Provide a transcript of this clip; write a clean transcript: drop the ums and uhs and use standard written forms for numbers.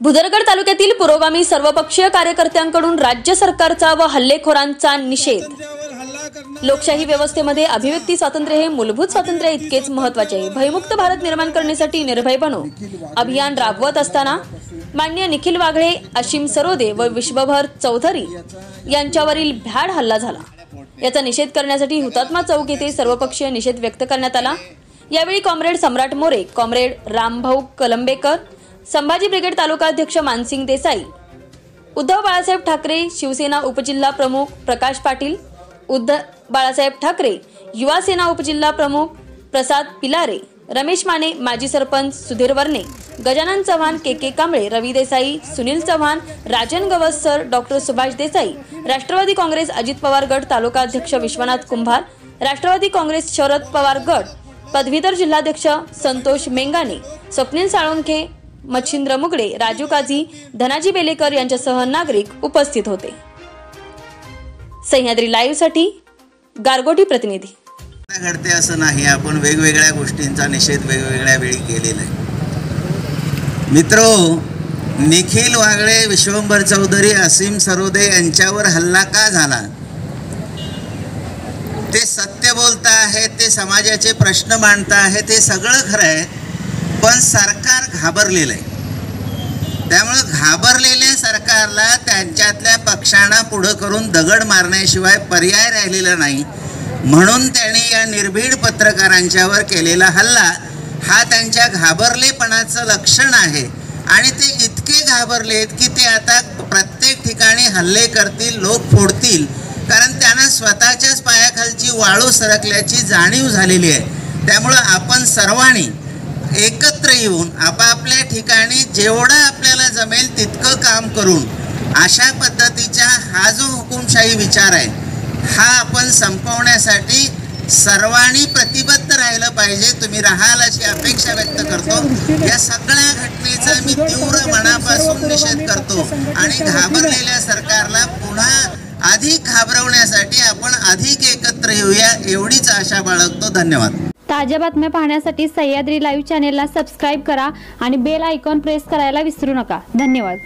भुदरगड तालुक्यातील पुरोगामी सर्वपक्षीय कार्यकर्त्यांकडून राज्य सरकारचा व हल्लेखोरांचा निषेध। लोकशाही व्यवस्थेमध्ये अभिव्यक्ती स्वातंत्र्य हे मूलभूत स्वातंत्र्य इतकेच महत्त्वाचे आहे। भयमुक्त भारत निर्माण करण्यासाठी निर्भय बनो अभियान राबवत असताना माननीय निखिल वागळे, असीम सरोदे व विश्वभर चौधरी यांच्यावरील भ्याड हल्ला झाला। याचा निषेध करण्यासाठी हुतात्मा चौक येथे सर्वपक्षीय निषेध व्यक्त करण्यात आला। यावेळी कॉम्रेड सम्राट मोरे, कॉम्रेड रामभाऊ कलंबेकर, संभाजी ब्रिगेड तालुका अध्यक्ष मानसिंग देसाई, उद्धव बाळासाहेब ठाकरे शिवसेना उपजिल्हा प्रमुख प्रकाश पाटील, उद्धव बाळासाहेब ठाकरे युवा सेना उपजिल्हा प्रमुख प्रसाद पिलारे, रमेश माने, माजी सरपंच सुधीर वर्णे, गजानन चव्हाण, के कांबळे, रवी देसाई, सुनील चव्हाण, राजन गवससर, डॉक्टर सुभाष देसाई, राष्ट्रवादी काँग्रेस अजित पवार गट तालुका अध्यक्ष विश्वनाथ कुंभार, राष्ट्रवादी काँग्रेस शरद पवार गट पदवीधर जिल्हाध्यक्ष संतोष मेंगाने, स्वप्नील साळुंखे, मच्छिंद्र मुगडे, राजू काझी, धनाजी बेलेकर यांच्यासह नागरिक उपस्थित होते। सह्याद्री लाईव्ह साठी गारगोटी प्रतिनिधी। घडते असं नाही, आपण वेगवेगळ्या गोष्टींचा निषेध वेगवेगळ्या वेळी केलेला आहे। मित्रो, निखिल वागळे, विश्वंभर चौधरी, असीम सरोदे यांच्यावर हल्ला का झाला? ते सत्य बोलता आहे, ते समाजाचे प्रश्न मांडता आहे, ते सगळं खरं आहे, पण सरकार घाबरलेलं आहे। त्यामुळे घाबरलेल्या सरकारला त्यांच्यातल्या पक्षांना पुढं करून दगड मारण्याशिवाय पर्याय राहिलेला नाही, म्हणून त्यांनी या निर्भीड पत्रकारांच्यावर केलेला हल्ला हा त्यांच्या घाबरलेपणाचं लक्षण आहे। आणि ते इतके घाबरलेत की ते आता प्रत्येक ठिकाणी हल्ले करतील, लोक फोडतील, कारण त्यांना स्वतःच्याच पायाखालची वाळू सरकल्याची जाणीव झालेली आहे। त्यामुळं आपण सर्वांनी एकत्र येऊन आपापल्या ठिकाणी जेवढं आपल्याला जमेल तितकं काम करून अशा पद्धतीचा हा जो हुकुमशाही विचार आहे हा आपण संपवण्यासाठी सर्वांनी प्रतिबद्ध राहिलं पाहिजे। तुम्ही राहाल अशी अपेक्षा व्यक्त करतो। या सगळ्या घटनेचा मी तीव्र मनापासून निषेध करतो आणि घाबरलेल्या सरकारला पुन्हा अधिक घाबरवण्यासाठी आपण अधिक एकत्र येऊया एवढीच आशा बाळगतो। धन्यवाद। ताज्या बातम्या पाहण्यासाठी सह्याद्री लाईव्ह चॅनेलला सबस्क्राईब करा आणि बेल आयकॉन प्रेस करायला विसरू नका। धन्यवाद।